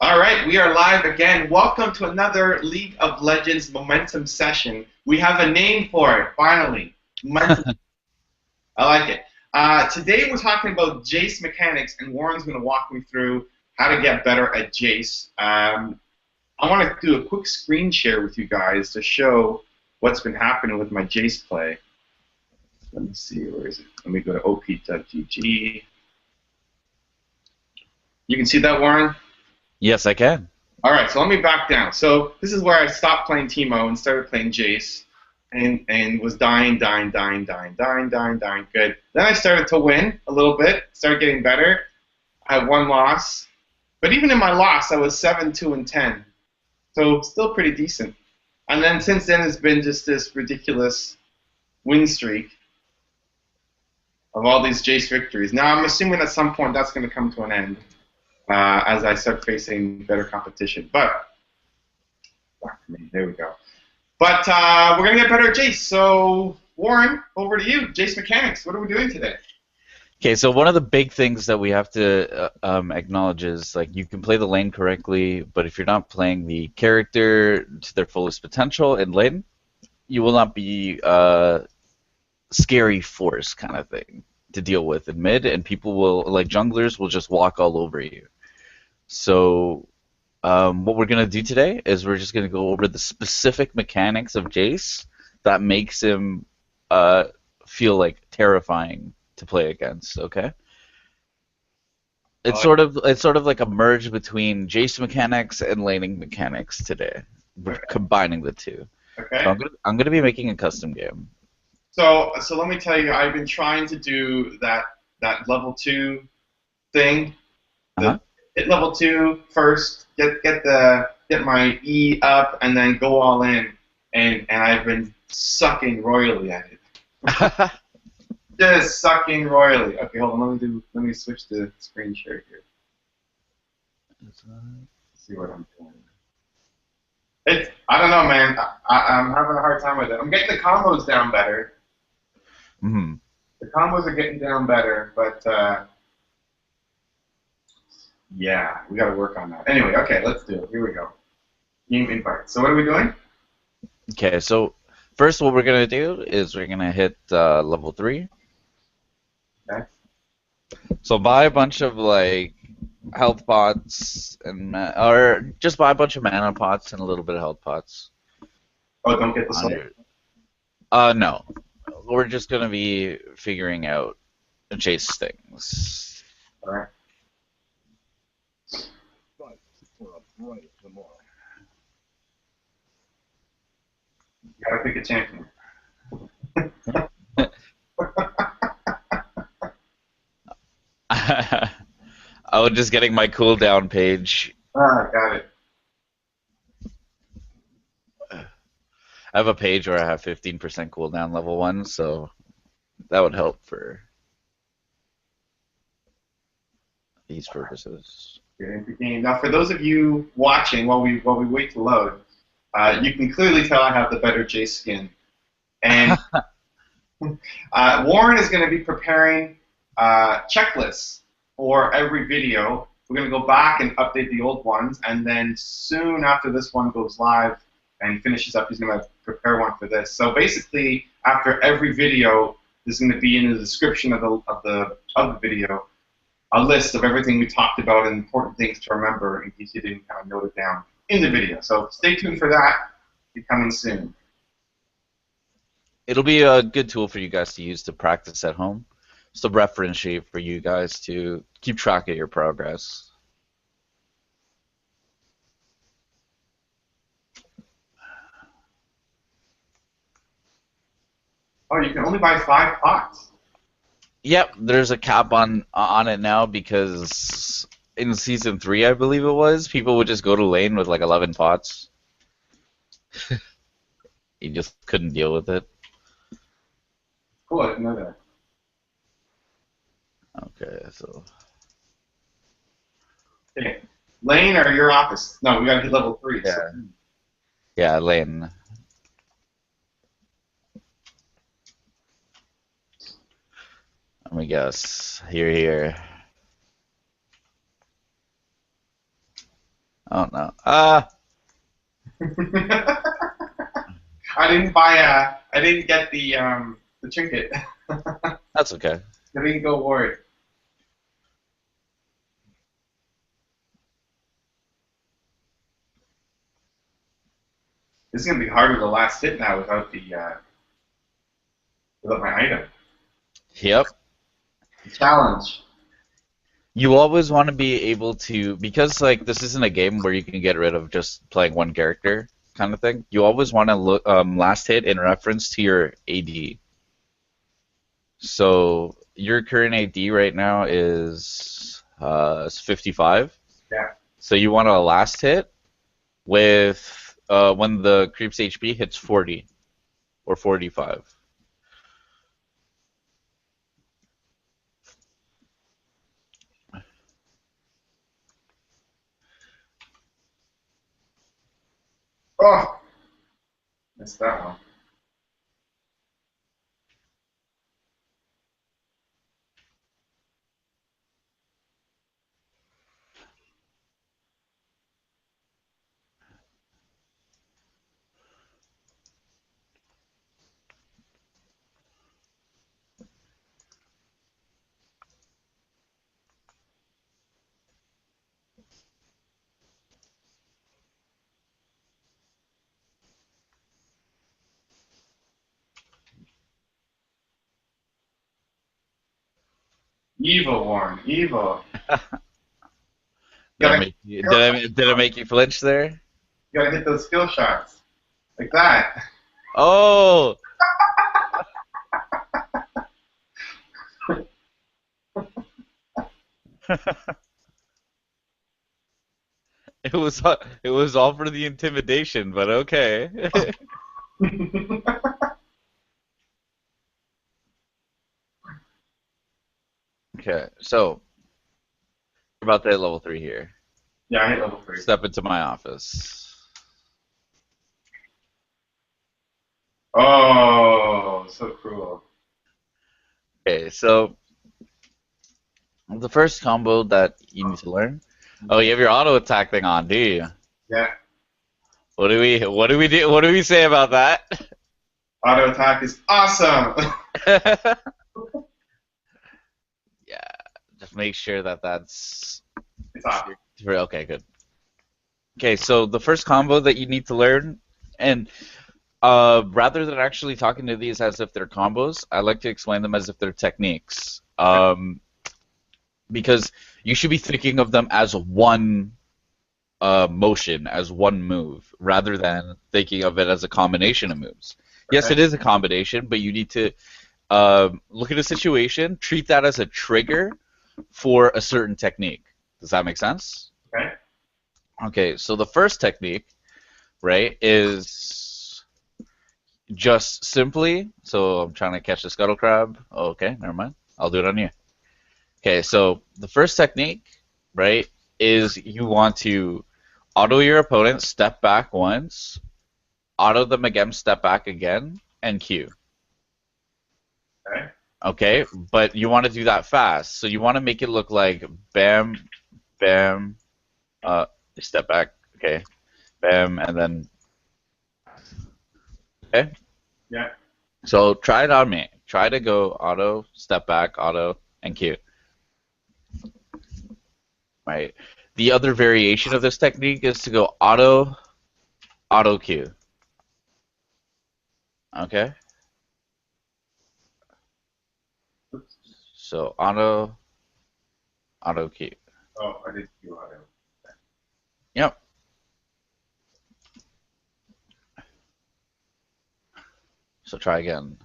All right, we are live again. Welcome to another League of Legends Momentum session. We have a name for it, finally. Momentum. I like it. Today we're talking about Jayce mechanics, and Warren's going to walk me through how to get better at Jayce. I want to do a quick screen share with you guys to show what's been happening with my Jayce play. Let me see, where is it? Let me go to op.gg. You can see that, Warren? Yes, I can. All right, so let me back down. So this is where I stopped playing Teemo and started playing Jayce, and was dying. Good. Then I started to win a little bit, started getting better. I had one loss, but even in my loss, I was 7-2-10, so still pretty decent. And then since then, it's been just this ridiculous win streak of all these Jayce victories. Now I'm assuming at some point that's going to come to an end. As I start facing better competition. But, there we go. But we're going to get better at Jayce. So, Warren, over to you. Jayce mechanics, what are we doing today? Okay, so one of the big things that we have to acknowledge is, like, you can play the lane correctly, but if you're not playing the character to their fullest potential in lane, you will not be scary force kind of thing to deal with in mid, and people will, like, junglers will just walk all over you. So what we're going to do today is we're just going to go over the specific mechanics of Jayce that makes him feel like terrifying to play against, okay? It's sort of like a merge between Jayce mechanics and laning mechanics today. We're combining the two. Okay. So I'm gonna be making a custom game. So let me tell you, I've been trying to do that level 2 thing. Hit level 2 first, get my E up, and then go all in. And I've been sucking royally at it. Just sucking royally. Okay, hold on. Let me switch the screen share here. Let's see what I'm doing. I don't know, man. I'm having a hard time with it. I'm getting the combos down better. Mm-hmm. The combos are getting down better, but yeah, we got to work on that. Anyway, okay, let's do it. Here we go. Game invite. So what are we doing? Okay, so first what we're going to do is we're going to hit level 3. Okay. So buy a bunch of, like, health pots, or just buy a bunch of mana pots and a little bit of health pots. Oh, don't get the soul? No. We're just going to be figuring out Jayce things. Alright. You gotta pick a champion. I was just getting my cooldown page. Got it. I have a page where I have 15% cooldown level 1, so that would help for these purposes. Get into the game. Now, for those of you watching while we wait to load, you can clearly tell I have the better Jayce skin. And Warren is going to be preparing checklists for every video. We're going to go back and update the old ones, and then soon after this one goes live and finishes up, he's going to prepare one for this. So basically, after every video, there's going to be in the description of the video a list of everything we talked about and important things to remember in case you didn't kind of note it down in the video. So stay tuned for that. Be coming soon. It'll be a good tool for you guys to use to practice at home. It's a reference sheet for you guys to keep track of your progress. Oh, you can only buy 5 pots. Yep, there's a cap on it now because in Season 3, I believe it was, people would just go to lane with like 11 pots. You just couldn't deal with it. Cool, I didn't know that. Okay, so... Okay, lane or your office? No, we gotta hit level 3. Yeah, so. yeah, lane. Let me guess. Here. Oh no. I didn't get the trinket. That's okay. I didn't go for it. This is gonna be harder the last hit now without without my item. Yep. Challenge. You always want to be able to, because like this isn't a game where you can get rid of just playing one character kind of thing. You always want to look last hit in reference to your AD. So your current AD right now is 55. Yeah. So you want a last hit with when the creep's HP hits 40 or 45. Oh, missed that one. Evil one. Evil. Did I Gotta make you, did I make you flinch there? gotta hit those skill shots like that. Oh, it was all for the intimidation, but okay. Okay, so we're about to hit level 3 here. Yeah, I hit level 3. Step into my office. Oh, so cruel. Okay, so the first combo that you need to learn. Oh, you have your auto attack thing on, do you? Yeah. What do we say about that? Auto attack is awesome. Yeah, just make sure that that's It's off. okay, good. Okay, so the first combo that you need to learn, and rather than actually talking to these as if they're combos, I like to explain them as if they're techniques. Because you should be thinking of them as one motion, as one move, rather than thinking of it as a combination of moves. Yes, Okay. it is a combination, but you need to look at a situation, treat that as a trigger for a certain technique. Does that make sense? Okay. Okay, so the first technique, right, is just simply, so I'm trying to catch the scuttle crab. Oh, okay, never mind. I'll do it on you. Okay, so the first technique, right, is you want to auto your opponent, step back once, auto them again, step back again, and Q. Okay. Okay, but you want to do that fast. So you want to make it look like bam, bam, step back, okay, bam, and then, okay? Yeah. So try it on me. Try to go auto, step back, auto, and Q. Right. The other variation of this technique is to go auto, auto Q. Okay? Oops. So auto, auto Q. Oh, I did do auto. Yep. So try again.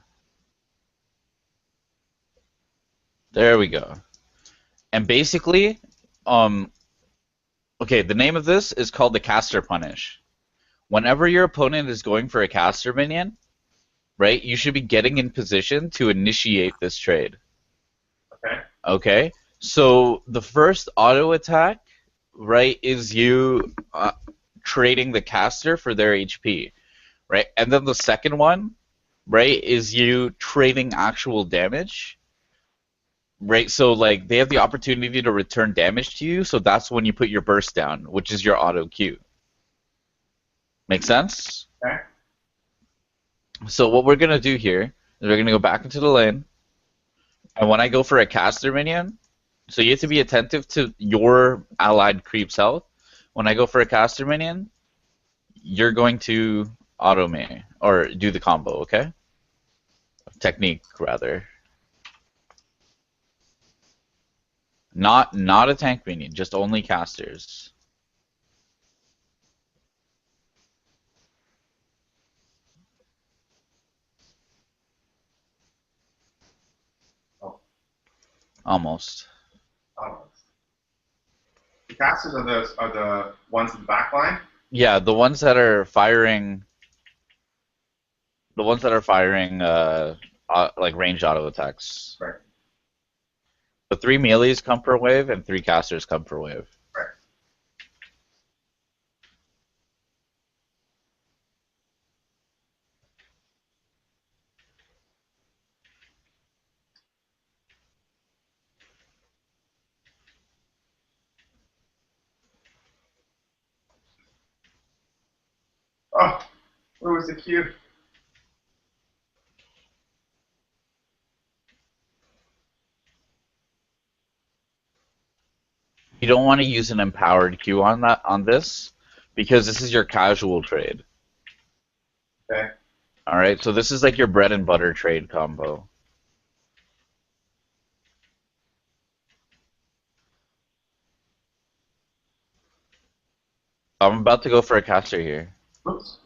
There we go. And basically, um, okay, the name of this is called the caster punish. Whenever your opponent is going for a caster minion, right, you should be getting in position to initiate this trade. Okay. Okay? So the first auto attack, right, is you trading the caster for their HP, right? And then the second one, right, is you trading actual damage right? So like they have the opportunity to return damage to you, so that's when you put your burst down, which is your auto Q. Make sense? Okay. So what we're gonna do here is we're gonna go back into the lane, and when I go for a caster minion, so you have to be attentive to your allied creep's health. When I go for a caster minion, you're going to auto me or do the combo, okay? Technique rather. Not a tank minion, just only casters. Oh, Almost. oh. The casters are the ones in the back line. Yeah, the ones that are firing like ranged auto attacks. Right. The 3 melees come per wave and 3 casters come per wave. Right. Oh, where was the Q? You don't want to use an empowered Q on this because this is your casual trade. Okay. All right, so this is like your bread and butter trade combo. I'm about to go for a caster here. Oops.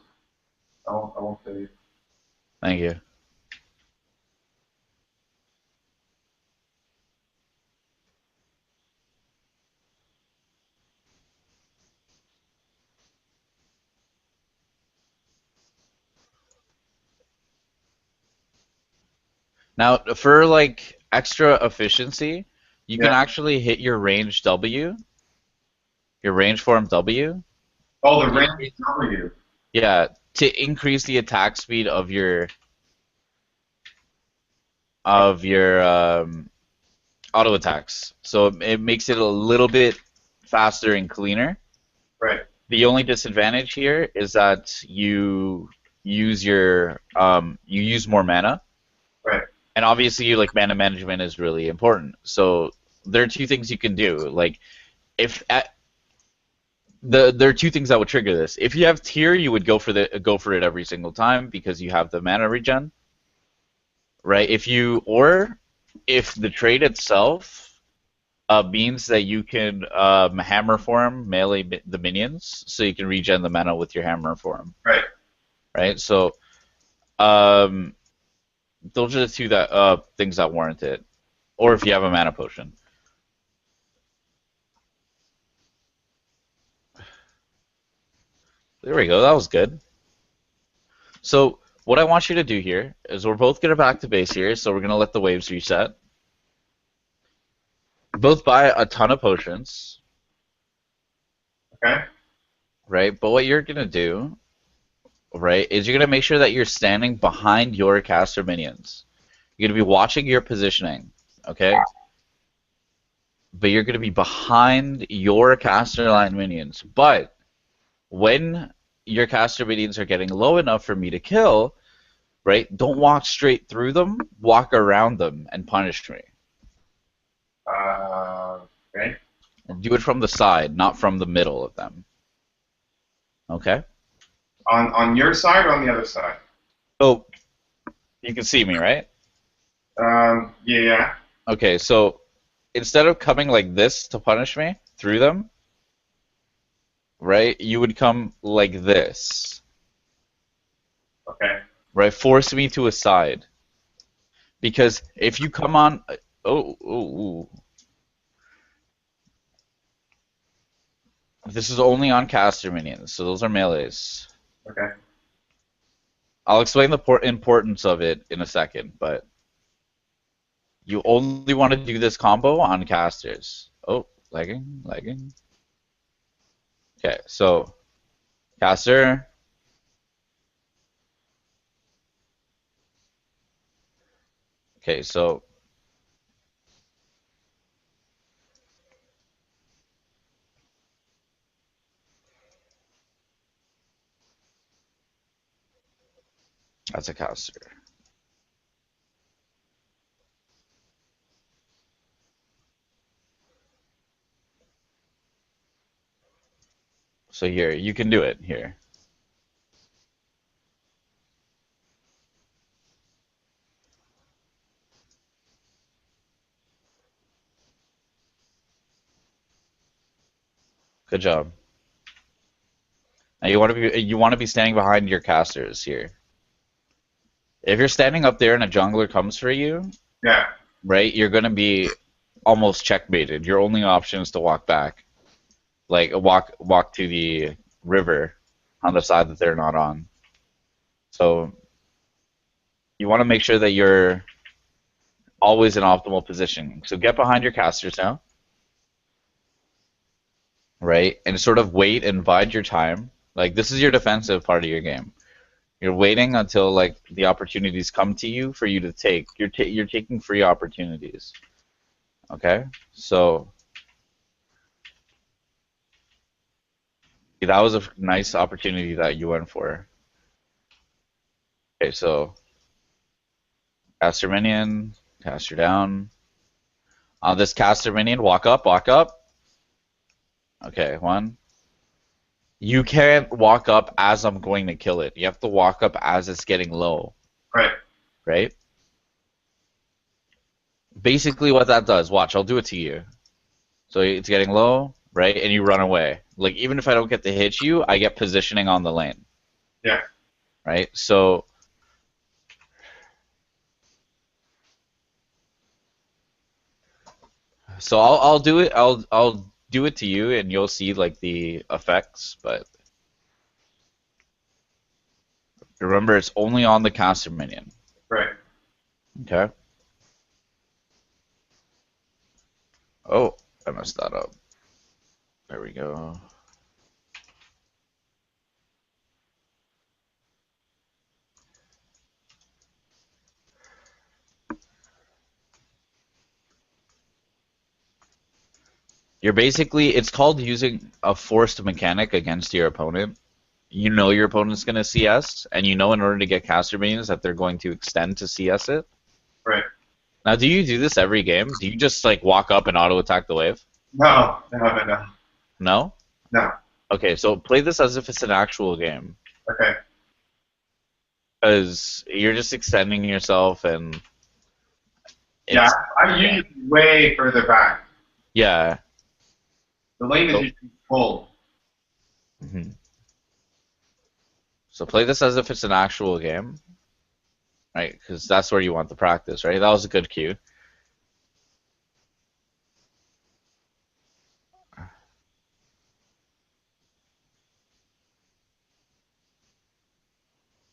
I won't say. Thank you. Now, for like extra efficiency, you can Yeah. actually hit your range W, your range form W. Oh, To the range increase, W. yeah, to increase the attack speed of your auto attacks. So it makes it a little bit faster and cleaner. Right. The only disadvantage here is that you use more mana, Right. and obviously like mana management is really important. So there are two things you can do. Like if at, there are two things that would trigger this. If you have tier, you would go for it every single time because you have the mana regen, right? If the trade itself means that you can hammer form the minions, so you can regen the mana with your hammer form, Right. right? So um, those are the two things that warrant it, or if you have a mana potion. There we go. That was good. So what I want you to do here is we're both gonna back to base here, so we're gonna let the waves reset. Both buy a ton of potions, Okay. right? But what you're gonna do, right, is you're gonna make sure that you're standing behind your caster minions. You're gonna be watching your positioning, okay? But you're gonna be behind your caster line minions. But when your caster minions are getting low enough for me to kill, right? Don't walk straight through them. Walk around them and punish me. Okay. And do it from the side, not from the middle of them. Okay? On your side or on the other side? So you can see me, right? Yeah. Okay, so instead of coming like this to punish me through them, right, you would come like this, Okay. right? Force me to a side. Because if you come on. Oh. This is only on caster minions, so those are melees. Okay. I'll explain the importance of it in a second, but you only want to do this combo on casters. Oh, lagging. Okay, so caster. Okay, so That's a caster. So here, you can do it here. Good job. Now you want to be standing behind your casters here. If you're standing up there and a jungler comes for you, Yeah. right, you're gonna be almost checkmated. Your only option is to walk back, like walk to the river on the side that they're not on. So you want to make sure that you're always in optimal position. So get behind your casters now, right, and sort of wait and bide your time. Like this is your defensive part of your game. You're waiting until like the opportunities come to you for you to take. You're taking free opportunities. Okay, so that was a nice opportunity that you went for. Okay, so caster minion, caster down. On this caster minion, walk up, walk up. Okay, one. You can't walk up as I'm going to kill it. You have to walk up as it's getting low, Right. right? Basically what that does, watch, I'll do it to you. So it's getting low, right? And you run away. Like even if I don't get to hit you, I get positioning on the lane. Yeah. Right? So I'll do it. I'll do it to you, and you'll see like the effects. But remember, it's only on the caster minion. Right. Okay. Oh, I messed that up. There we go. You're basically, it's called using a forced mechanic against your opponent. You know your opponent's going to CS, and you know in order to get caster minions that they're going to extend to CS it. Right. Now, do you do this every game? Do you just like walk up and auto attack the wave? No. No. No. No. No? No. Okay, so play this as if it's an actual game. Okay. Because you're just extending yourself and Yeah, it's I'm usually way further back. yeah. The lane is So, usually full. mhm. So play this as if it's an actual game, right? Because that's where you want the practice, right? That was a good cue.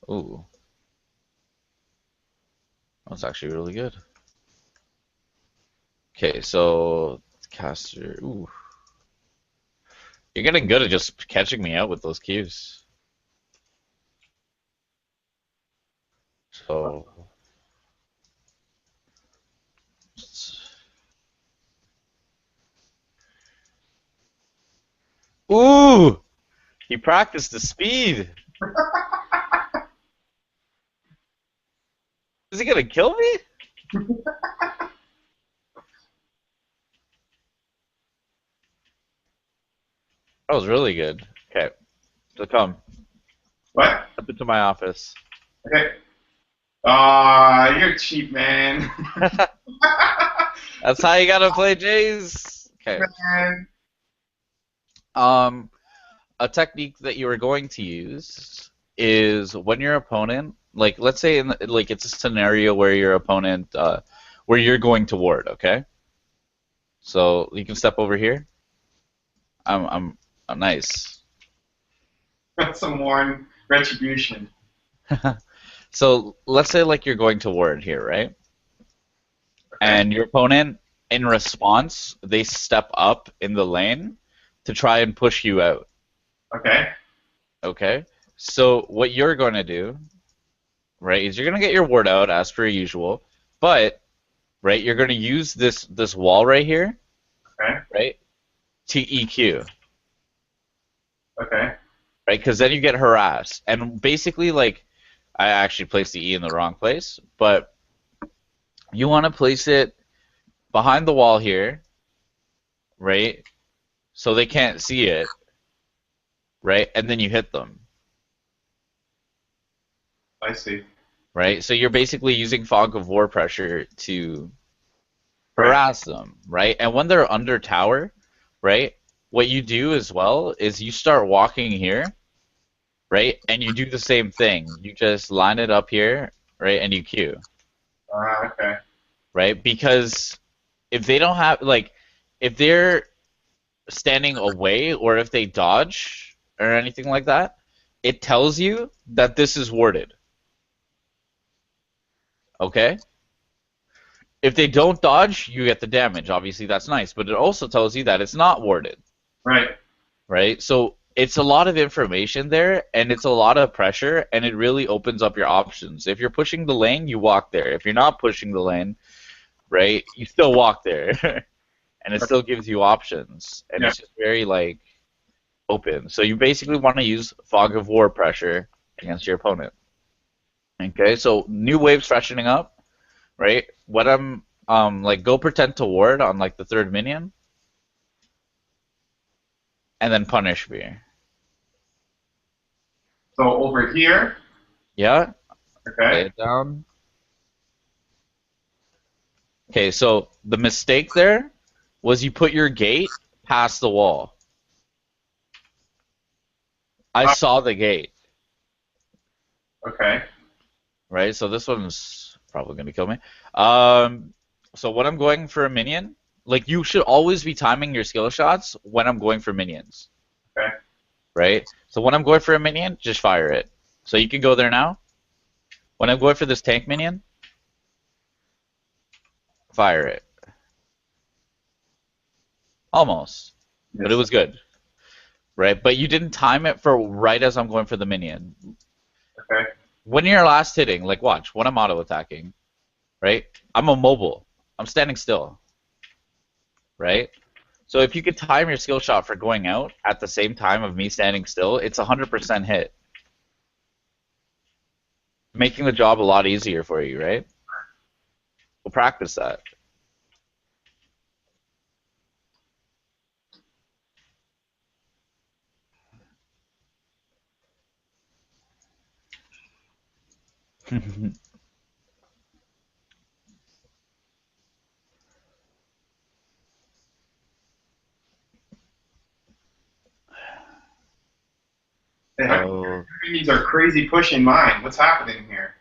Ooh, that was actually really good. Okay, so caster. Ooh, you're getting good at just catching me out with those cues. So, ooh, he practiced the speed. Is he gonna kill me? That was really good. Okay, so come What? up into my office. Okay. You're cheap, man. That's how you gotta play Jayce. Okay. Man. Um, a technique that you are going to use is when your opponent, like, let's say, like, it's a scenario where your opponent, where you're going to ward. Okay. So you can step over here. I'm nice. That's some worn retribution. So let's say like you're going to ward here, right? And your opponent, in response, they step up in the lane to try and push you out. Okay. Okay? So what you're going to do, right, is you're going to get your ward out as per usual, but, right, you're going to use this wall right here, Okay. right, to EQ, Okay. right? Because then you get harassed. And basically, like, I actually placed the E in the wrong place, but you want to place it behind the wall here, right? So they can't see it, right? And then you hit them, I see. right? So you're basically using fog of war pressure to Right. harass them, right? And when they're under tower, right? What you do as well is you start walking here, right? And you do the same thing. You just line it up here, right? And you queue, Okay. right? Because if they don't have like if they're standing away or if they dodge or anything like that, it tells you that this is warded. Okay? If they don't dodge, you get the damage. Obviously, that's nice, but it also tells you that it's not warded, Right. right? So it's a lot of information there, and it's a lot of pressure, and it really opens up your options. If you're pushing the lane, you walk there. If you're not pushing the lane, right, you still walk there, and it still gives you options, and Yeah. it's just very like open. So you basically want to use fog of war pressure against your opponent. Okay, so new waves freshening up, right? What I'm like go pretend to ward on like the third minion, and then punish me. So over here. Yeah, lay Okay. it down. Okay, so the mistake there was you put your gate past the wall. I Oh, saw the gate, okay. right? So this one's probably gonna kill me. Um, so when I'm going for a minion, like you should always be timing your skill shots when I'm going for minions, Okay. right? So when I'm going for a minion, just fire it. So you can go there now. When I'm going for this tank minion, fire it. Almost, but it Yes. was good, right? But you didn't time it for right as I'm going for the minion. Okay. When you're last hitting, like watch, when I'm auto attacking, right? I'm immobile. I'm standing still, right? So if you could time your skill shot for going out at the same time of me standing still, it's 100% hit, making the job a lot easier for you, right? We'll practice that. Hey, Oh, these are crazy pushing mine. What's happening here?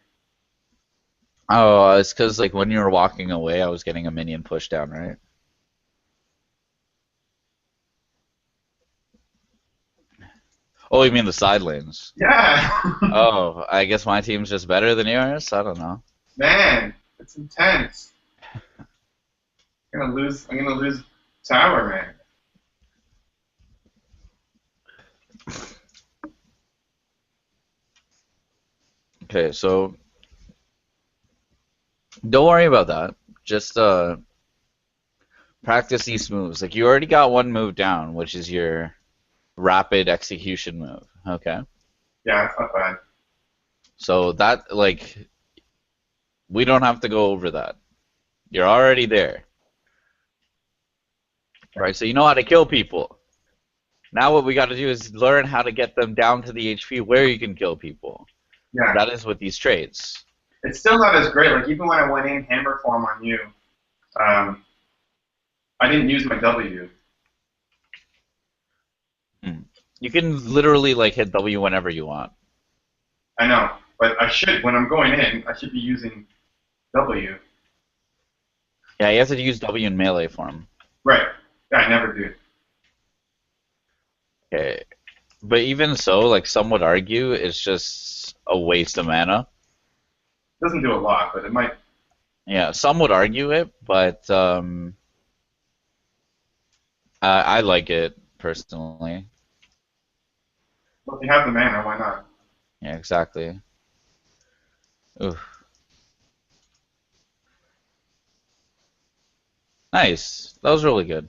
oh, it's because like when you were walking away, I was getting a minion push down, right? Oh, you mean the side lanes? Yeah. Oh, I guess my team's just better than yours. I don't know. Man, it's intense. I'm gonna lose tower, man. Okay, so don't worry about that. Just practice these moves. Like you already got one move down, which is your rapid execution move. Okay. Yeah, it's not bad. So that like we don't have to go over that. You're already there. Right? So you know how to kill people. Now what we got to do is learn how to get them down to the HP where you can kill people. Yeah. That is with these traits. It's still not as great. Like even when I went in hammer form on you, um, I didn't use my W. Hmm. You can literally like hit W whenever you want. I know, but I should when I'm going in. I should be using W. Yeah, you have to use W in melee form. Right. Yeah, I never do. Okay. But even so, like some would argue, it's just a waste of mana. Doesn't do a lot, but it might. Yeah, some would argue it, but I like it personally. Well, if you have the mana, why not? Yeah, exactly. Oof. Nice. That was really good.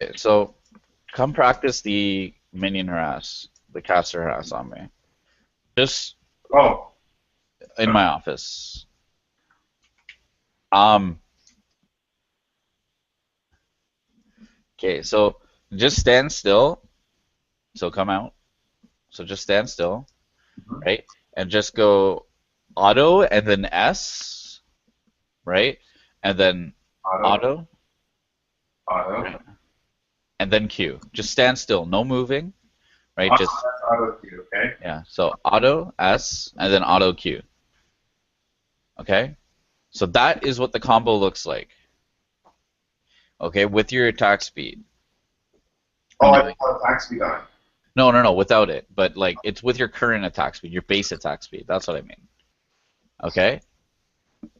Okay, so come practice the minion harass, the caster harass on me. Just Oh, in my office. Um, okay, so just stand still. So come out. So just stand still, right? And just go auto and then S, right? And then auto, auto, auto. right? And then Q. Just stand still, no moving, right? Auto, Just that's auto cue, okay? yeah. So auto S and then auto Q. Okay? So that is what the combo looks like. Okay, with your attack speed. Oh, I'm I doing have attack speed on. no, without it. But like it's with your current attack speed, your base attack speed. That's what I mean. Okay?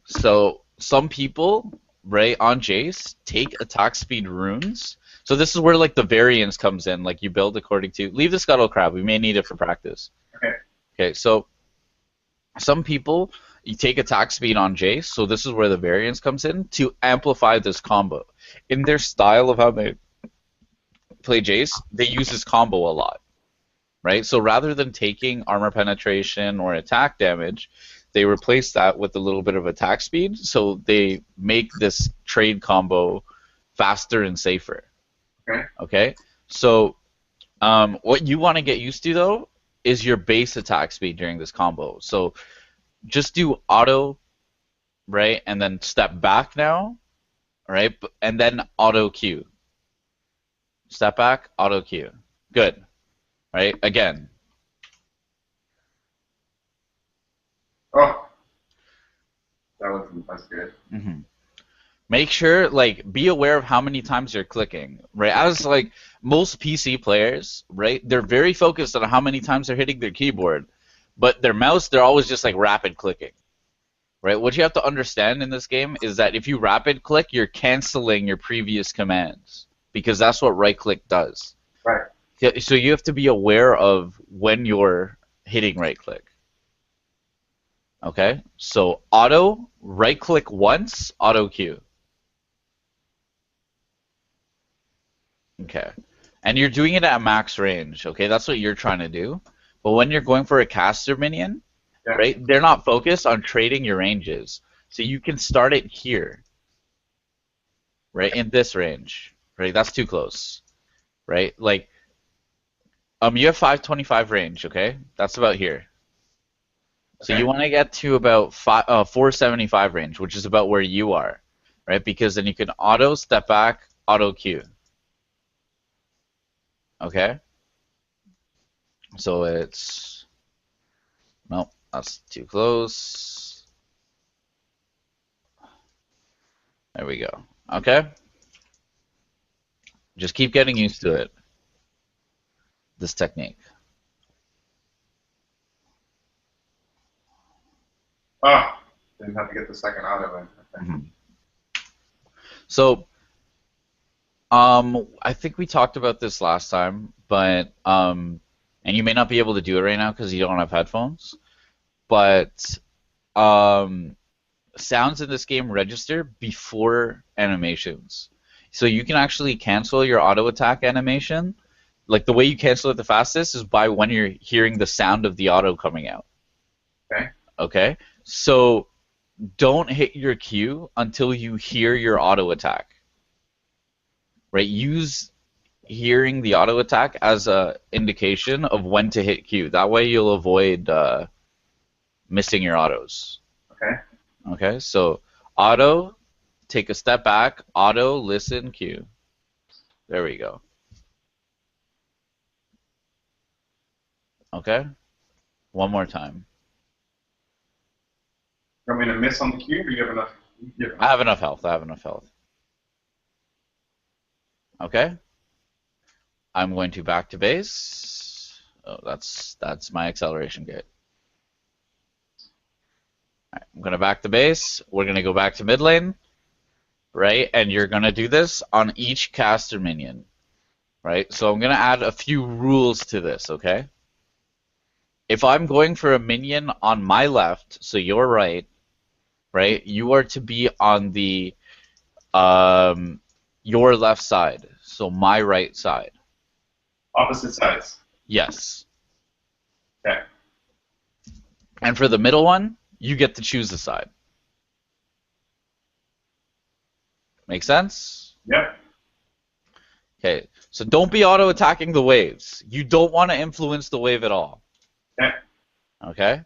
So some people, right, on Jayce, take attack speed runes. So this is where like the variance comes in. Like you build according to leave the scuttle crab. We may need it for practice. Okay. Okay, so some people you take attack speed on Jayce, so this is where the variance comes in to amplify this combo. In their style of how they play Jayce, they use this combo a lot, right? So rather than taking armor penetration or attack damage, they replace that with a little bit of attack speed, so they make this trade combo faster and safer. Okay. Okay, so what you want to get used to though is your base attack speed during this combo. So just do auto, right, and then step back now, right, and then auto Q. Step back, auto Q. Good, right? Again. Oh, that's good. Mm-hmm. Make sure, like, be aware of how many times you're clicking, right? As like most PC players, right? They're very focused on how many times they're hitting their keyboard, but their mouse, they're always just like rapid clicking, right? What you have to understand in this game is that if you rapid click, you're canceling your previous commands because that's what right click does. Right. Yeah, so you have to be aware of when you're hitting right click. Okay? So auto, right click once, auto Q. Okay. And you're doing it at max range, okay? That's what you're trying to do. But when you're going for a caster minion, Yeah. right, they're not focused on trading your ranges. So you can start it here, right, in this range, right? That's too close, right? Like, you have 525 range, okay? That's about here. So Okay. you want to get to about 475 range, which is about where you are, right? Because then you can auto step back, auto Q. Okay? So it's nope, that's too close. There we go. Okay? Just keep getting used to it. This technique. Oh, didn't have to get the second auto in. Okay. Mm-hmm. So, I think we talked about this last time, but and you may not be able to do it right now because you don't have headphones, but um, sounds in this game register before animations. So you can actually cancel your auto attack animation. Like the way you cancel it the fastest is by when you're hearing the sound of the auto coming out. Okay. Okay? So don't hit your Q until you hear your auto attack. Right? Use hearing the auto attack as a indication of when to hit Q. That way you'll avoid missing your autos. Okay. Okay? So auto, take a step back, auto, listen, Q. There we go. Okay? One more time. You want me to miss on the cue, or you have enough? You have I have enough health. I have enough health. Okay? I'm going to back to base. Oh, that's my acceleration gate. Alright, I'm going to back to base. We're going to go back to mid lane, right? And you're going to do this on each caster minion, right? So I'm going to add a few rules to this, okay? If I'm going for a minion on my left, so you're right, you are to be on the your left side. So my right side. Opposite sides. Yes. Okay. And for the middle one, you get to choose the side. Make sense? Yep. Okay. So don't be auto-attacking the waves. You don't want to influence the wave at all. Okay. Okay?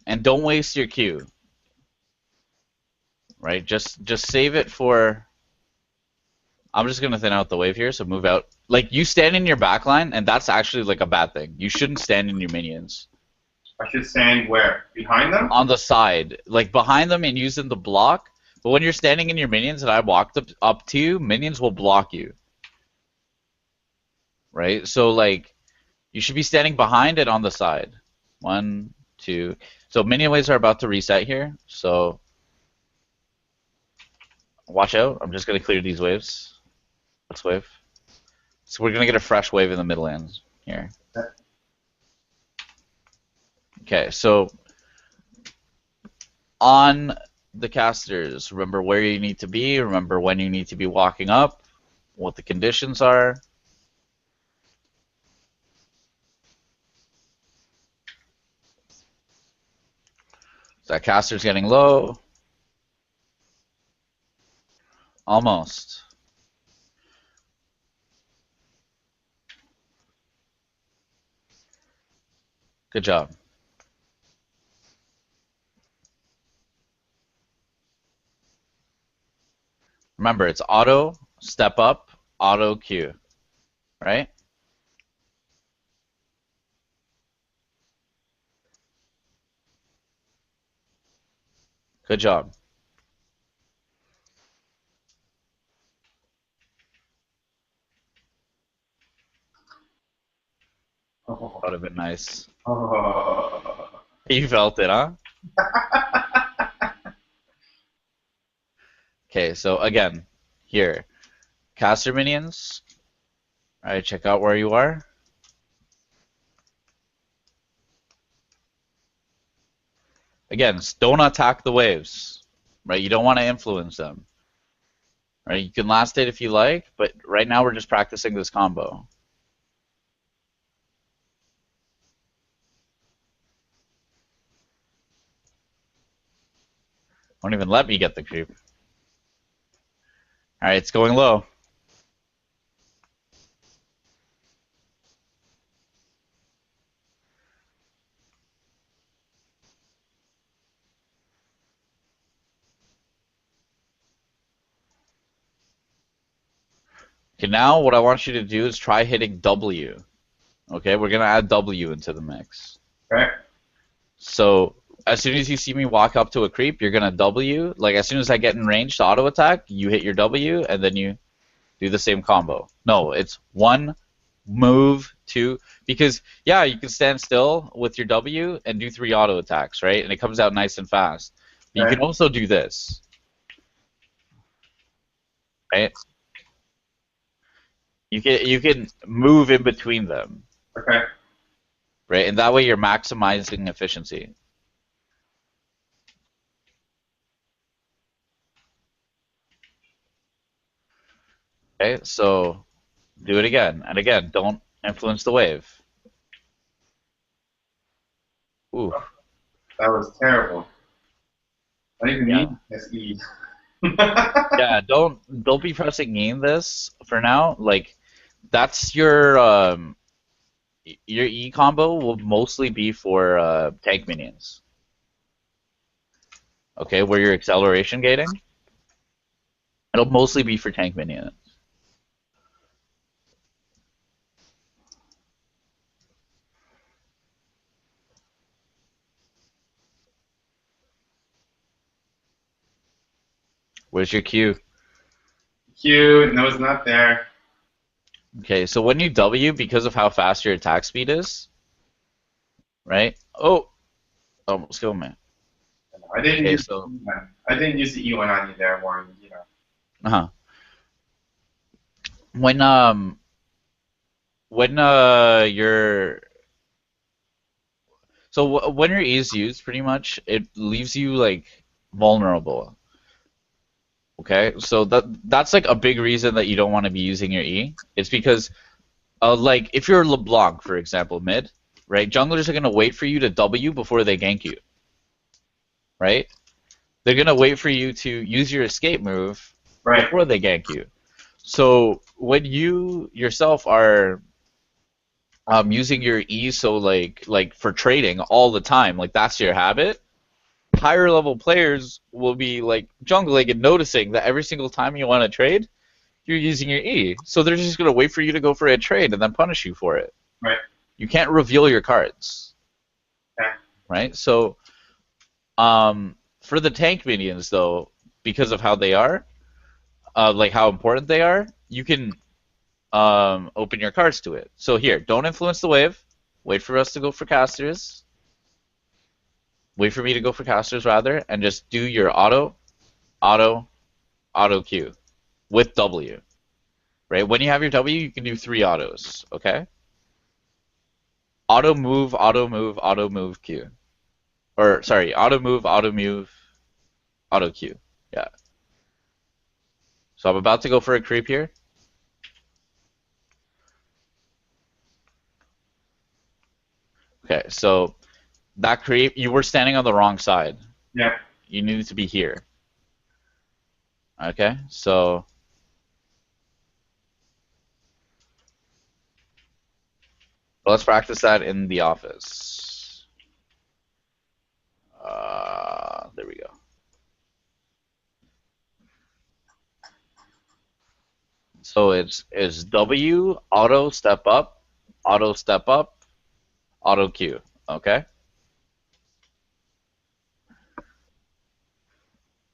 And don't waste your Q. Right? Just save it for... I'm just going to thin out the wave here, so move out. Like, you stand in your backline, and that's actually, like, a bad thing. You shouldn't stand in your minions. I should stand where? Behind them? On the side. Like, behind them and using the block. But when you're standing in your minions and I walked up to you, minions will block you. Right? So, like, you should be standing behind it on the side. 1, 2. So, minion waves are about to reset here, so... Watch out. I'm just going to clear these waves. Let's wave. So we're going to get a fresh wave in the middle end here. Okay, so on the casters, remember where you need to be, remember when you need to be walking up, what the conditions are. So that caster's getting low. Almost. Good job. Remember, it's auto, step up, auto Q, right? Good job. Oh. That would have been nice. Oh. You felt it, huh? Okay, so again, here, caster minions. All right, check out where you are. Again, don't attack the waves, right? You don't want to influence them, right? You can last it if you like, but right now we're just practicing this combo. Won't even let me get the creep. All right, it's going low. Okay, now what I want you to do is try hitting W. Okay, we're gonna add W into the mix. Okay. So as soon as you see me walk up to a creep, you're gonna W. Like as soon as I get in range to auto attack, you hit your W, and then you do the same combo. No, it's 1, move, 2, because yeah, you can stand still with your W and do 3 auto attacks, right? And it comes out nice and fast. But you Okay. can also do this, right? You can move in between them, Okay. right? And that way you're maximizing efficiency. Okay, so do it again. And again, don't influence the wave. Ooh, That was terrible. I didn't even yeah. need SE. Yeah, don't be pressing E in this for now. Like that's your E combo will mostly be for tank minions. Okay, where you're acceleration gating, it'll mostly be for tank minions. Where's your Q? Q, no, it's not there. Okay, so when you W, because of how fast your attack speed is, right? Oh, almost killed me. I didn't Okay, use so I didn't use the E1 on you there, Warren. You know. uh-huh. When you're So when your E is used, pretty much, it leaves you like vulnerable. Okay, so that's like a big reason that you don't want to be using your E. It's because, like, if you're LeBlanc, for example, mid, right? Junglers are gonna wait for you to W before they gank you, right? They're gonna wait for you to use your escape move Right. before they gank you. So when you yourself are using your E, so like for trading all the time, like that's your habit. Higher level players will be like jungling and noticing that every single time you want to trade, you're using your E. So they're just gonna wait for you to go for a trade and then punish you for it. Right. You can't reveal your cards, Okay. right? So for the tank minions though, because of how they are, like how important they are, you can open your cards to it. So here, don't influence the wave. Wait for us to go for casters. Wait for me to go for casters rather, and just do your auto, auto Q with W. Right? When you have your W, you can do 3 autos. Okay? Auto move, auto move, auto move Q. Or sorry, auto move, auto Q. Yeah. So I'm about to go for a creep here. Okay, so that creep, you were standing on the wrong side. Yeah. You needed to be here. Okay, so let's practice that in the office. There we go. So it's W, auto step up, auto Q. Okay?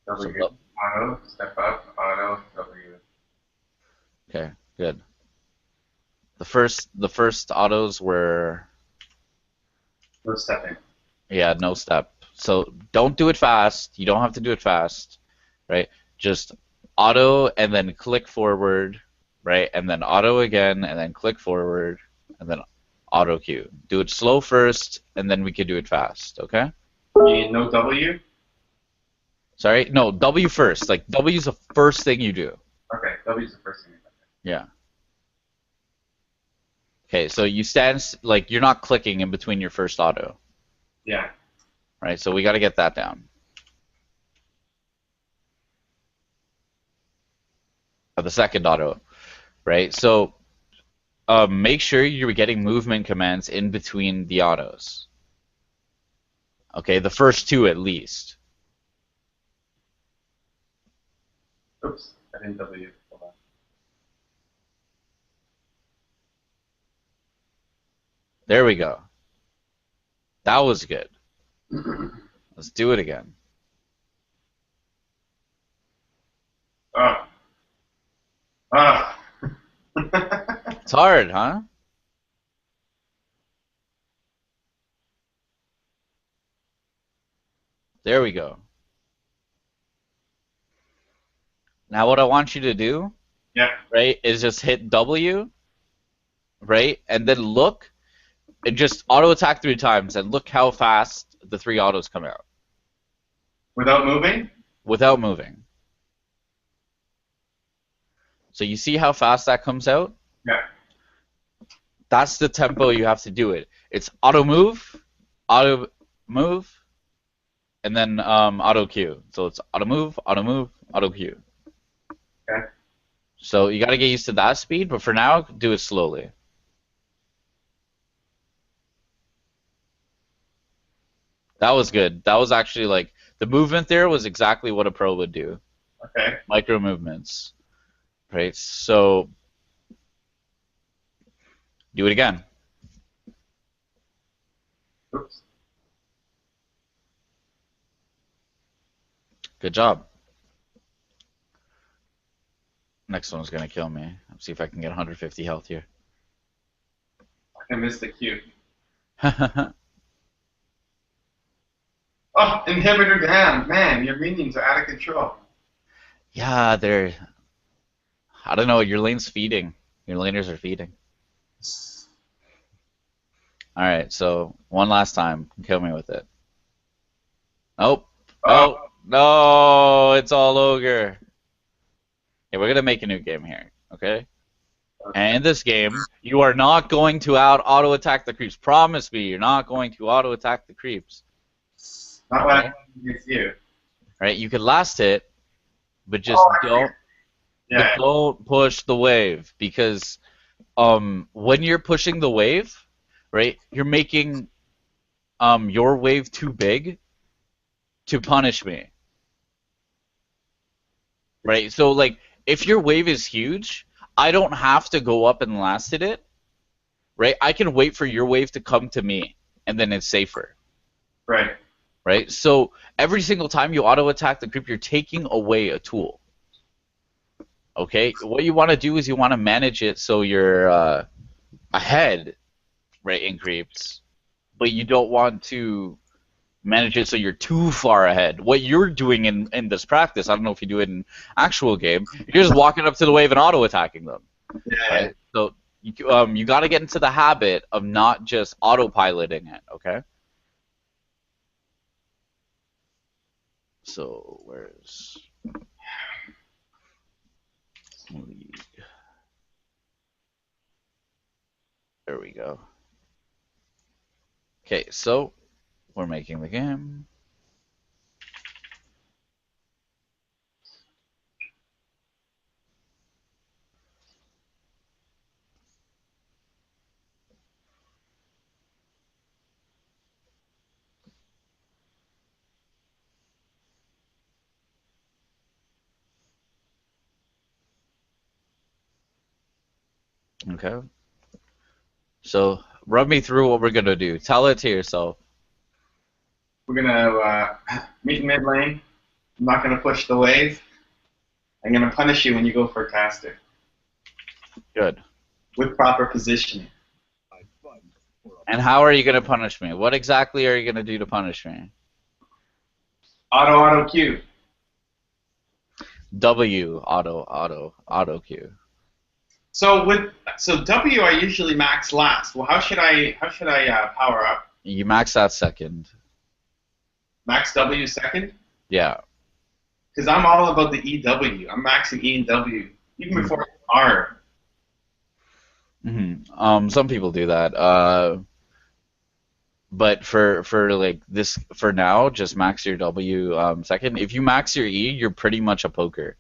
So W. Auto. Step up. Auto. W. okay, good. The first autos were No stepping. yeah, no step. So don't do it fast. You don't have to do it fast, right? Just auto and then click forward, right? And then auto again and then click forward and then auto Q. Do it slow first and then we can do it fast, okay? You need no W? Sorry? No, W first. Like W is the first thing you do. Okay, W is the first thing. Yeah. Okay, so you stand like you're not clicking in between your first auto, Yeah. right? So we got to get that down. The second auto, right? So make sure you're getting movement commands in between the autos. Okay, the first two at least. Oops, I didn't W. Hold There we go. That was good. on. Let's do it again. Ah. Ah. It's hard, huh? There we go. Now what I want you to do, Yeah. right, is just hit W, right, and then look and just auto attack 3 times and look how fast the 3 autos come out Without moving? without moving. So you see how fast that comes out? Yeah. That's the tempo you have to do it. It's auto move, and then auto Q. So it's auto move, auto Q. Okay. So you got to get used to that speed, but for now, do it slowly. That was good. That was actually like the movement there was exactly what a pro would do. Okay. Micro movements. Right? So do it again. Oops. Good job. Next one's gonna kill me. Let's see if I can get 150 health here. I missed the Q. Oh, inhibitor down. Man, your minions are out of control. Yeah, they're. I don't know. Your lane's feeding. Your laners are feeding. All right, so one last time, kill me with it. Nope. Oh, Oh no, it's all ogre. Okay, we're gonna make a new game here, okay? And in this game, you are not going to out auto attack the creeps. Promise me, you're not going to auto attack the creeps. not what Okay? I against you. Right? You can last hit, but Oh, just I see. Yeah, don't push the wave because when you're pushing the wave, right, you're making your wave too big to punish me. Right? So like if your wave is huge, I don't have to go up and last hit it, right? I can wait for your wave to come to me and then it's safer. right. Right? So every single time you auto attack the creep, you're taking away a tool. Okay? What you want to do is you want to manage it so you're ahead, right, in creeps, but you don't want to manage it so you're too far ahead. What you're doing in this practice, I don't know if you do it in actual game, you're just walking up to the wave and auto attacking them. Yeah. Right? So you got to get into the habit of not just autopiloting it, okay? So where's league? There we go. Okay, so we're making the game. Okay. So run me through what we're gonna do. Tell it to yourself. We're gonna meet mid lane. I'm not gonna push the wave. I'm gonna punish you when you go for a caster Good. with proper positioning. And how are you gonna punish me? What exactly are you gonna do to punish me? Auto Q. W auto Q. So W I usually max last. Well, how should I power up? You max that second. Max W second? Yeah. Because I'm all about the EW. I'm maxing E and W even before R. Some people do that. But for like this for now, just max your W second. If you max your E, you're pretty much a poker.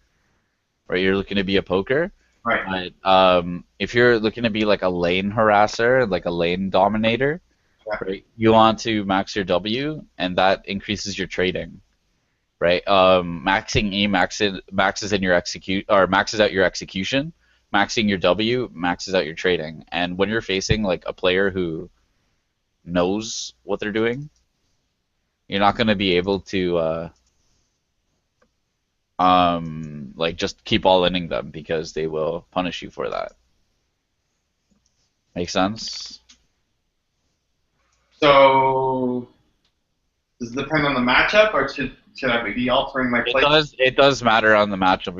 Right? You're looking to be a poker. Right. But if you're looking to be like a lane harasser, like a lane dominator, Yeah. right? You want to max your W, and that increases your trading, right? Maxing E maxes in your execute or maxes out your execution. Maxing your W maxes out your trading. And when you're facing like a player who knows what they're doing, you're not going to be able to like just keep all inning them because they will punish you for that. Make sense? So does it depend on the matchup, or should I be altering my It play? does. It does matter on the matchup.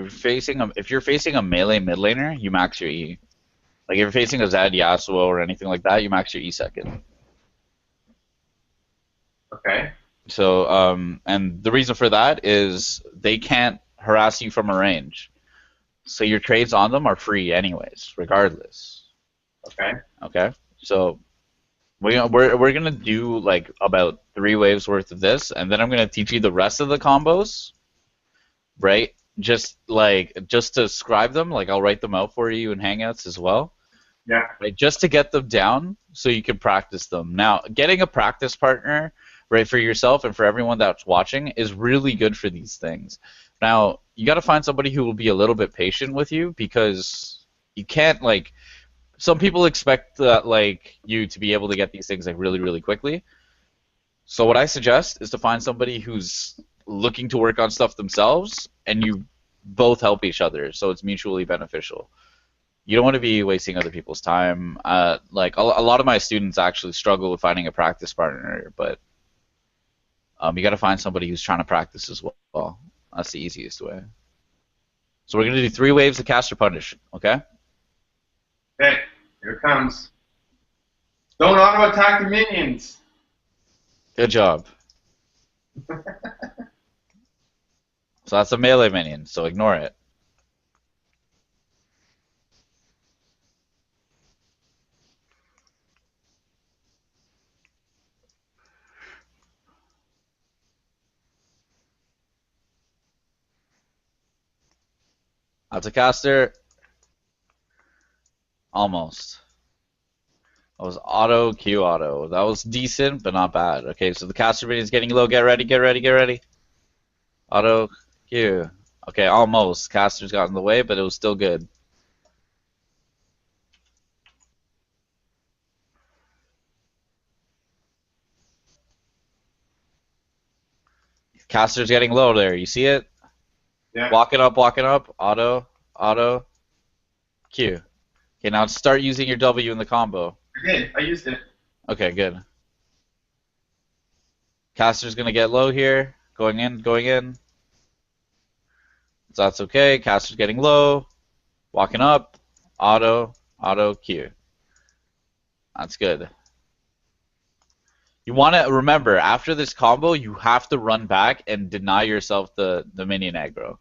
If you're facing a melee mid laner, you max your E. Like if you're facing a Zed, Yasuo, or anything like that, you max your E second. Okay. So and the reason for that is they can't harass you from a range. So your trades on them are free anyways, regardless. Okay. Okay. So we're gonna do like about 3 waves worth of this, and then I'm gonna teach you the rest of the combos, right? Just to scribe them, like I'll write them out for you in Hangouts as well, Yeah. right? Just to get them down so you can practice them. Now, getting a practice partner, right, for yourself and for everyone that's watching is really good for these things. Now, you got to find somebody who will be a little bit patient with you because you can't like some people expect like you to be able to get these things like really really quickly. So what I suggest is to find somebody who's looking to work on stuff themselves and you both help each other so it's mutually beneficial. You don't want to be wasting other people's time. Like a lot of my students actually struggle with finding a practice partner, but you got to find somebody who's trying to practice as well. That's the easiest way. So we're gonna do 3 waves of cast or punish, okay? Okay. Here it comes. Don't auto attack the minions. Good job. So that's a melee minion, so ignore it. That's a caster. Almost. That was auto, Q auto. That was decent, but not bad. Okay, so the caster minion's getting low. Get ready, get ready, get ready. Auto, Q. Okay, almost. Caster's got in the way, but it was still good. Caster's getting low there. You see it? Yeah. Walking up, walking up. Auto, auto, Q. Okay, now start using your W in the combo. I did. I used it. Okay, good. Caster's gonna get low here. Going in, going in. So that's okay. Caster's getting low. Walking up. Auto, auto, Q. That's good. You want to remember, after this combo, you have to run back and deny yourself the minion aggro.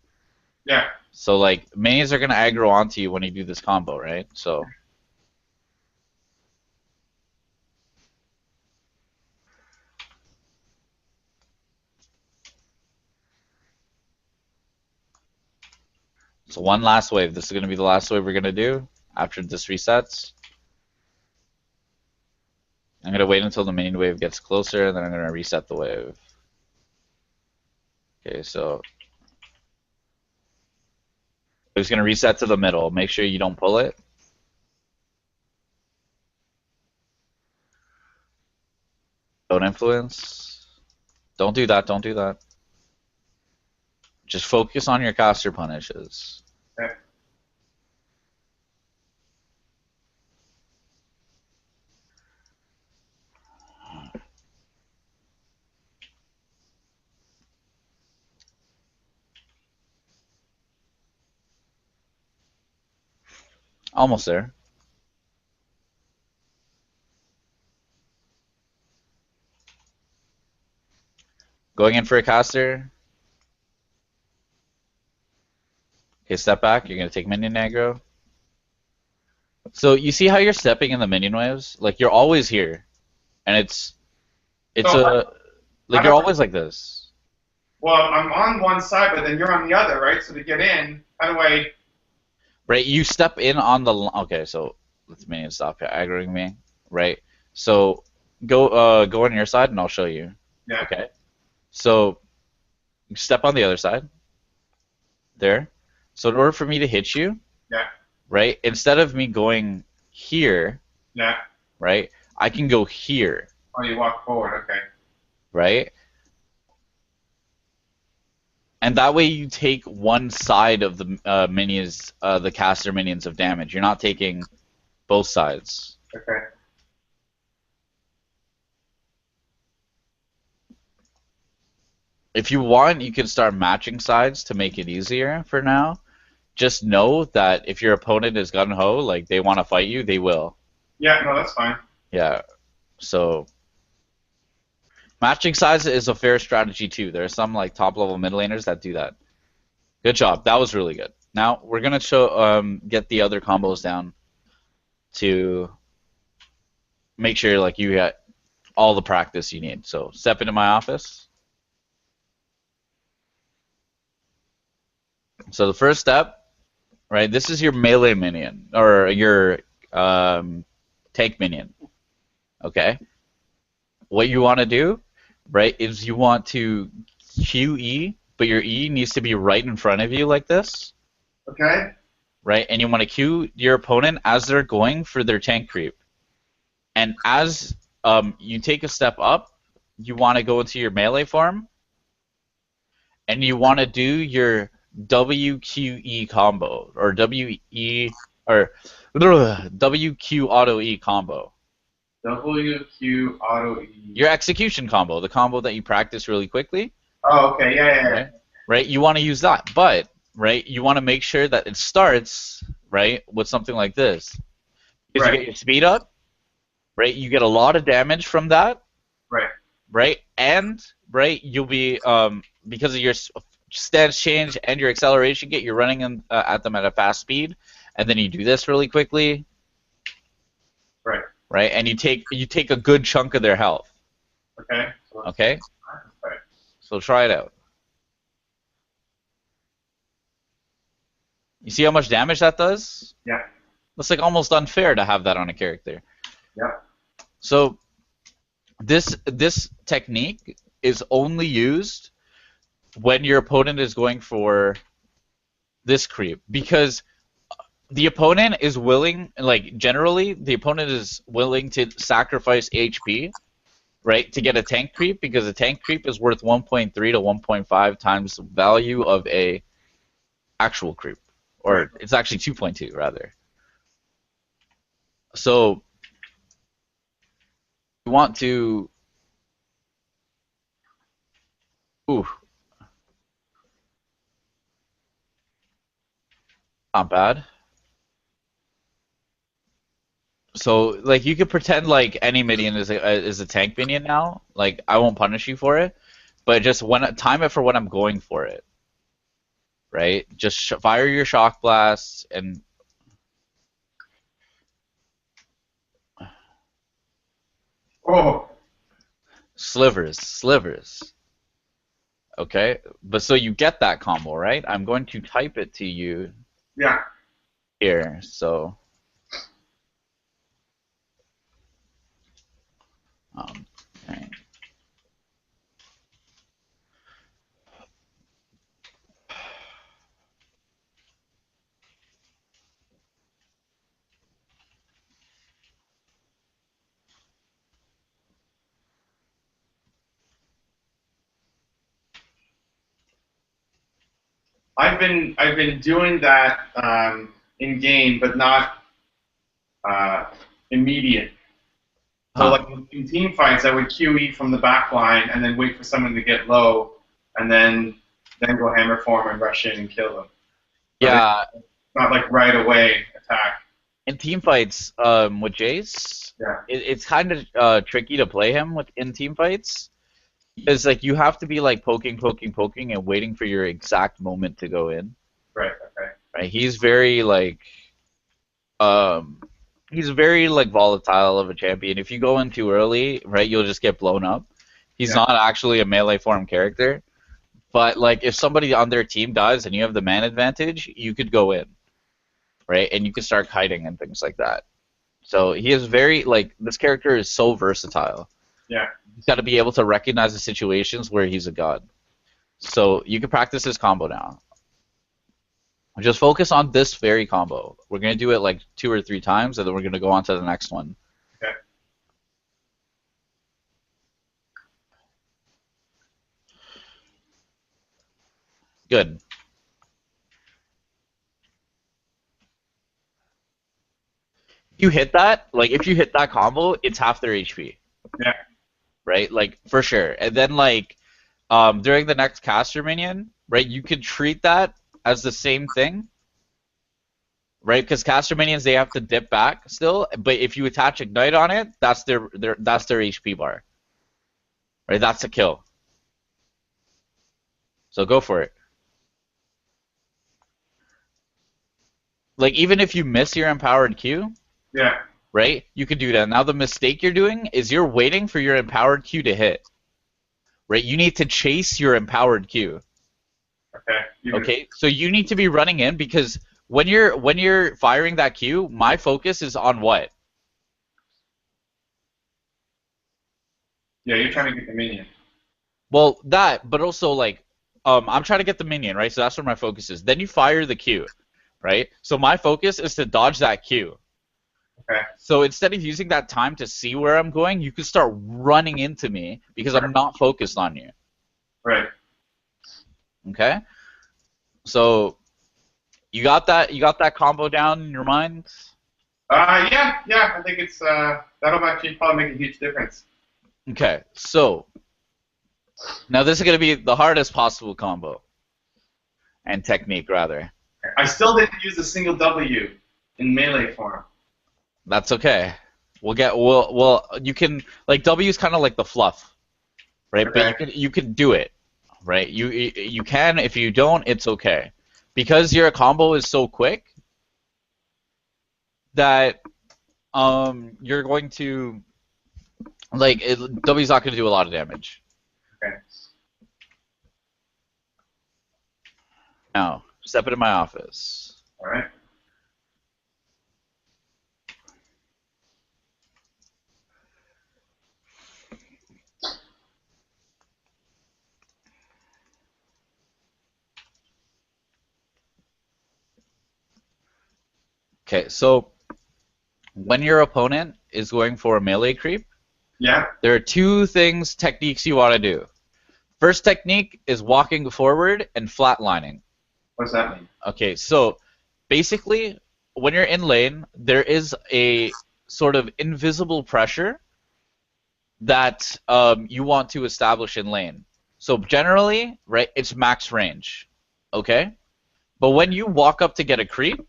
Yeah. So, like, minions are going to aggro onto you when you do this combo, right? So one last wave. This is going to be the last wave we're going to do after this resets. I'm going to wait until the minion wave gets closer, and then I'm going to reset the wave. Okay, so it's going to reset to the middle. Make sure you don't pull it. Don't influence. Don't do that, don't do that. Just focus on your caster punishes. Okay. Almost there. Going in for a caster. Okay, step back. You're going to take minion aggro. So you see how you're stepping in the minion waves? Like, you're always here. And it's like, you're always like this. Well, I'm on one side, but then you're on the other, right? So to get in, how do I... Right, you step in on the... Okay, so let's minion stop aggroing me. Right? So go on your side and I'll show you. Yeah. Okay? So step on the other side. There. So in order for me to hit you, Yeah. right, instead of me going here, Yeah. right, I can go here, Oh, you walk forward, okay. right? And that way you take one side of the minions, the caster minions of damage. You're not taking both sides. Okay. If you want, you can start matching sides to make it easier for now. Just know that if your opponent is gung-ho, like they want to fight you, they will. Yeah, no, that's fine. Yeah. So matching sides is a fair strategy too. There are some like top level mid laners that do that. Good job. That was really good. Now we're gonna show get the other combos down to make sure like you get all the practice you need. So step into my office. So the first step, right? This is your melee minion or your tank minion. Okay. What you want to do, right, is you want to QE, but your E needs to be right in front of you like this. Okay. Right, and you want to Q your opponent as they're going for their tank creep. And as you take a step up, you want to go into your melee form, and you want to do your WQE combo or WE or WQ auto E combo. WQ auto E. Your execution combo, the combo that you practice really quickly. Oh, okay, yeah. Right? You want to use that, but right, you want to make sure that it starts right with something like this. Because you get your speed up, right? You get a lot of damage from that, Right. right? And right, you'll be because of your stance change and your acceleration gate, you're running at them at a fast speed, and then you do this really quickly, Right. right? And you take a good chunk of their health. Okay. Okay. Right. So try it out. You see how much damage that does? Yeah. That's like almost unfair to have that on a character. Yeah. So this technique is only used when your opponent is going for this creep, because the opponent is willing, like generally the opponent is willing to sacrifice HP, right, to get a tank creep, because a tank creep is worth 1.3 to 1.5 times the value of a actual creep, or Right. it's actually 2.2 rather. So you want to, ooh, not bad. So like you could pretend like any minion is a tank minion now. Like I won't punish you for it, but just when time it for when I'm going for it, right? Just fire your shock blasts and Oh. slivers. Okay, but so you get that combo, right? I'm going to type it to you Yeah. here. So okay. I've been doing that in game, but not immediate. So Huh. like in team fights, I would QE from the back line and then wait for someone to get low, and then go hammer form and rush in and kill them. But it's Yeah, not like right away attack. in team fights, with Jayce, Yeah. it's kind of tricky to play him in team fights. Because like you have to be like poking, and waiting for your exact moment to go in. Right. Okay. Right? Um, he's very like volatile of a champion. If you go in too early, right, you'll just get blown up. He's Yeah. not actually a melee form character, but like if somebody on their team dies and you have the man advantage, you could go in, right, and you could start kiting and things like that. So he is very like this character is so versatile. Yeah. He's got to be able to recognize the situations where he's a god. So you can practice this combo now. Just focus on this very combo. We're going to do it like 2 or 3 times, and then we're going to go on to the next one. Okay. Good. You hit that, like if you hit that combo, it's half their HP, Yeah. right? Like for sure. And then like during the next caster minion, right, you could treat that as the same thing, right? Because caster minions they have to dip back still, but if you attach ignite on it, that's their HP bar, right? That's a kill. So go for it. Like even if you miss your empowered Q, Yeah. right, you could do that. Now the mistake you're doing is you're waiting for your empowered Q to hit, right? You need to chase your empowered Q. Okay. Okay, so you need to be running in because when you're firing that Q, my focus is on what? Yeah. You're trying to get the minion. Well, that, but also like, I'm trying to get the minion, right? So that's where my focus is. Then you fire the Q, right? So my focus is to dodge that Q. Okay. So instead of using that time to see where I'm going, you can start running into me because I'm not focused on you. Right. Okay? So you got that combo down in your mind? Yeah. Yeah. I think it's that'll actually probably make a huge difference. Okay. So now this is going to be the hardest possible combo and technique rather. I still didn't use a single W in melee form. That's okay. You can like W is kind of like the fluff, right? Okay. But you can do it, right? You can. If you don't, it's okay, because your combo is so quick that you're going to W's not going to do a lot of damage. Okay. Now, step into my office. All right. Okay, so when your opponent is going for a melee creep, Yeah. there are two techniques you want to do. First technique is walking forward and flatlining. What's that mean? Okay, so basically, when you're in lane, there is a sort of invisible pressure that you want to establish in lane. So generally, right, it's max range, okay? But when you walk up to get a creep,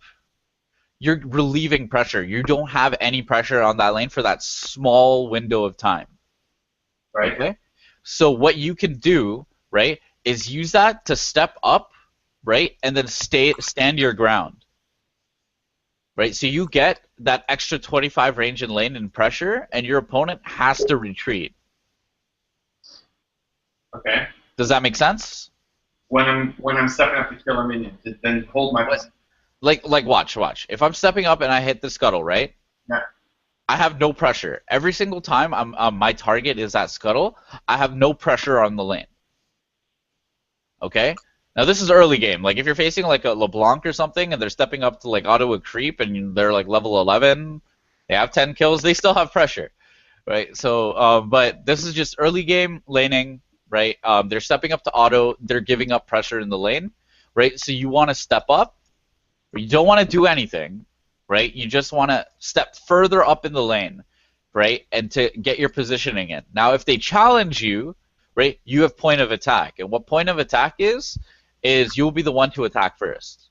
you're relieving pressure. You don't have any pressure on that lane for that small window of time. Right. Okay? So what you can do, right, is use that to step up, right, and then stand your ground. Right? So you get that extra 25 range in lane and pressure, and your opponent has to retreat. Okay. Does that make sense? When I'm stepping up to kill a minion, then hold my position. Like watch. If I'm stepping up and I hit the scuttle, right? Yeah. I have no pressure. Every single time my target is that scuttle, I have no pressure on the lane. Okay? Now this is early game. Like if you're facing like a LeBlanc or something and they're stepping up to like auto a creep and they're like level 11, they have 10 kills, they still have pressure. Right? So but this is just early game laning, right? They're stepping up to auto, they're giving up pressure in the lane, right? So you want to step up. You don't want to do anything, right? You just want to step further up in the lane, right? And to get your positioning in. Now, if they challenge you, right, you have point of attack. And what point of attack is you'll be the one to attack first.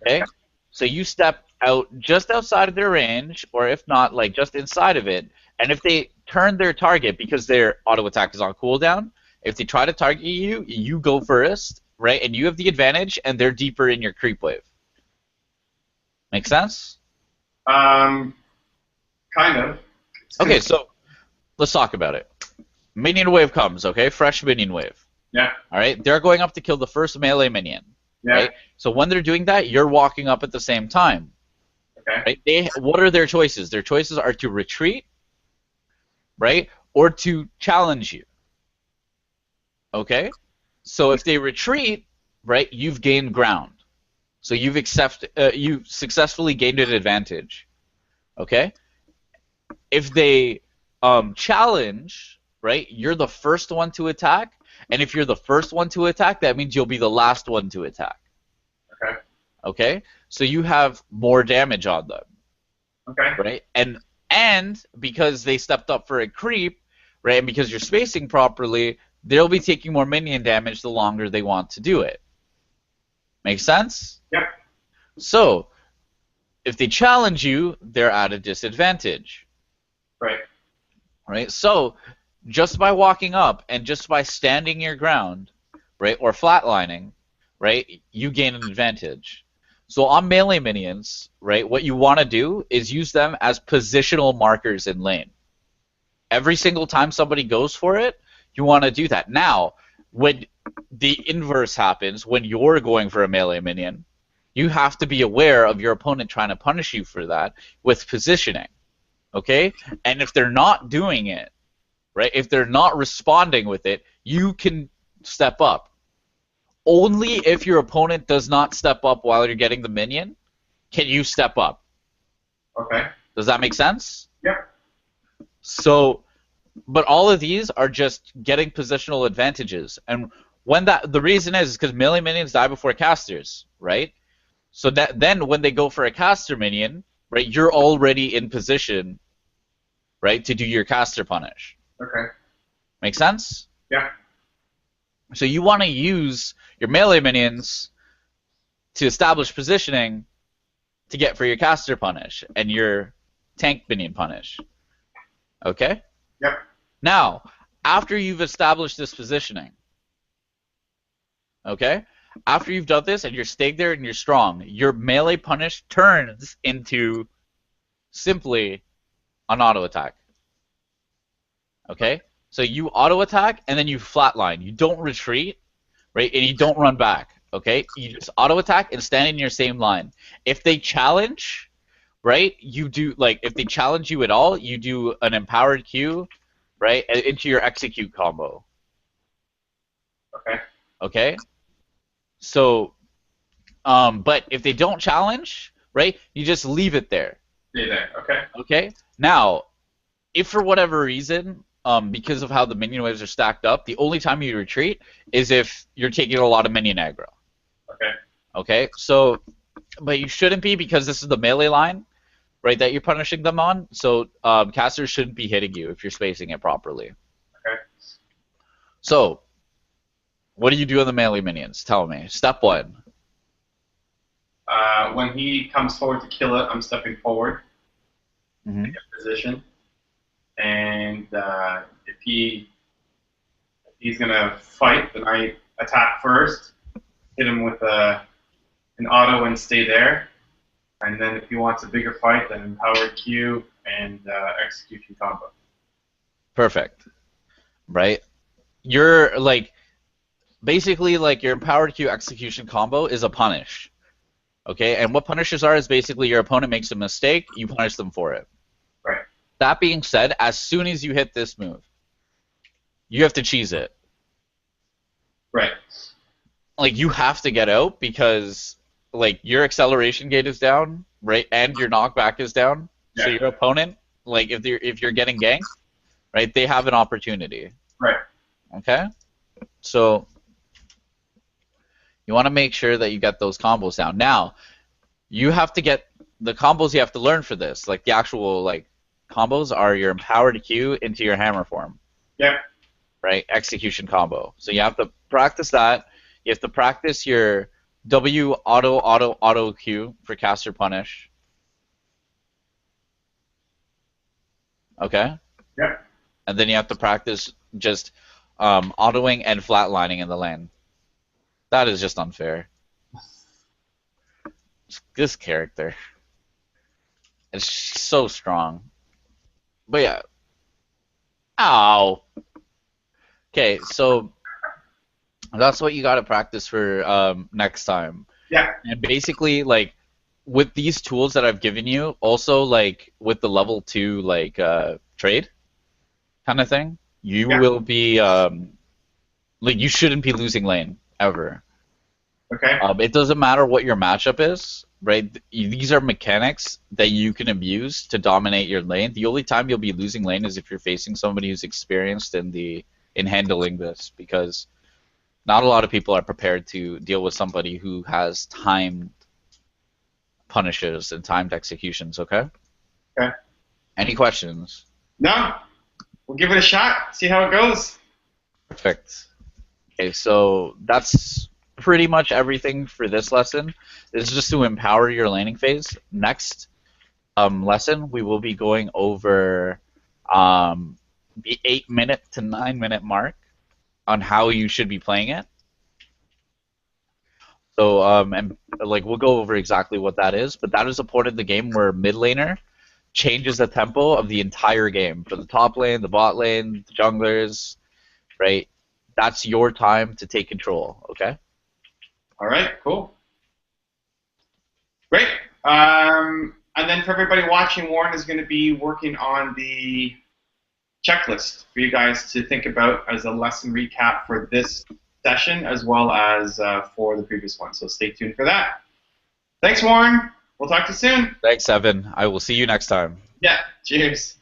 Okay? So you step out just outside of their range, or if not, like just inside of it. And if they turn their target because their auto attack is on cooldown, if they try to target you, you go first. Right, and you have the advantage, and they're deeper in your creep wave. Make sense? Kind of. Okay, so let's talk about it. Minion wave comes, okay? Fresh minion wave. Yeah. All right, they're going up to kill the first melee minion. Yeah. Right? So when they're doing that, you're walking up at the same time. Okay. Right? What are their choices? Their choices are to retreat, right, or to challenge you. Okay? So if they retreat, right, you've gained ground. So you've successfully gained an advantage. Okay? If they challenge, right, you're the first one to attack. And if you're the first one to attack, that means you'll be the last one to attack. Okay. Okay? So you have more damage on them. Okay. Right? And because they stepped up for a creep, right, and because you're spacing properly, they'll be taking more minion damage the longer they want to do it. Make sense? Yep. So, if they challenge you, they're at a disadvantage. Right. Right? So, just by walking up and just by standing your ground, right, or flatlining, right, you gain an advantage. So on melee minions, right, what you want to do is use them as positional markers in lane. Every single time somebody goes for it, you want to do that. Now, when the inverse happens, when you're going for a melee minion, you have to be aware of your opponent trying to punish you for that with positioning. Okay? And if they're not doing it, right, if they're not responding with it, you can step up. Only if your opponent does not step up while you're getting the minion can you step up. Okay. Does that make sense? Yep. So, but all of these are just getting positional advantages, and when the reason is because melee minions die before casters, right? So that then when they go for a caster minion, right, you're already in position, right, to do your caster punish. Okay. Make sense? Yeah. So you want to use your melee minions to establish positioning, to get for your caster punish and your tank minion punish. Okay? Yep. Now, after you've established this positioning, okay? After you've done this and you're staying there and you're strong, your melee punish turns into simply an auto attack. Okay? So you auto attack and then you flatline. You don't retreat, right? And you don't run back. Okay? You just auto attack and stand in your same line. If they challenge, right, you do, like, if they challenge you at all, you do an empowered Q, right, into your execute combo. Okay. Okay? So, but if they don't challenge, right, you just leave it there. Stay there. Okay. Okay? Now, if for whatever reason, because of how the minion waves are stacked up, the only time you retreat is if you're taking a lot of minion aggro. Okay. Okay? So, but you shouldn't be, because this is the melee line, right, that you're punishing them on. So, casters shouldn't be hitting you if you're spacing it properly. Okay. So, what do you do on the melee minions? Tell me. Step 1. When he comes forward to kill it, I'm stepping forward, Mm-hmm. to get position, and if he's gonna fight, then I attack first, hit him with an auto and stay there, and then if he wants a bigger fight, then empowered Q and execution combo. Perfect. Right? You're like, basically, like, your empowered Q execution combo is a punish. Okay? And what punishes are is basically your opponent makes a mistake, you punish them for it. Right. That being said, as soon as you hit this move, you have to cheese it. Right. Like, you have to get out because, like, your acceleration gate is down, right, and your knockback is down. Yeah. So your opponent, like, if you're getting ganked, right, they have an opportunity. Right. Okay? So you want to make sure that you get those combos down. Now, you have to get the combos you have to learn for this. Like, the actual, like, combos are your empowered Q into your hammer form. Yeah. Right? Execution combo. So you have to practice that. You have to practice your W auto Q for caster punish. Okay? Yeah. And then you have to practice just autoing and flatlining in the lane. That is just unfair. This character. It's so strong. But yeah. Ow! Okay, so that's what you gotta practice for next time. Yeah. And basically, like, with these tools that I've given you, also, like, with the level 2, like, trade kind of thing, you will be, like, you shouldn't be losing lane, ever. Okay. It doesn't matter what your matchup is, right? These are mechanics that you can abuse to dominate your lane. The only time you'll be losing lane is if you're facing somebody who's experienced in handling this, because not a lot of people are prepared to deal with somebody who has timed punishes and timed executions, okay? Okay. Any questions? No. We'll give it a shot. See how it goes. Perfect. Okay, so that's pretty much everything for this lesson. This is just to empower your laning phase. Next lesson, we will be going over the 8-minute to 9-minute mark on how you should be playing it. So, and like, we'll go over exactly what that is, but that is a point in the game where mid laner changes the tempo of the entire game. For the top lane, the bot lane, the junglers, right? That's your time to take control, okay? All right. Cool. Great. And then for everybody watching, Warren is going to be working on the checklist for you guys to think about as a lesson recap for this session, as well as for the previous one. So stay tuned for that. Thanks, Warren. We'll talk to you soon. Thanks, Evan. I will see you next time. Yeah. Cheers.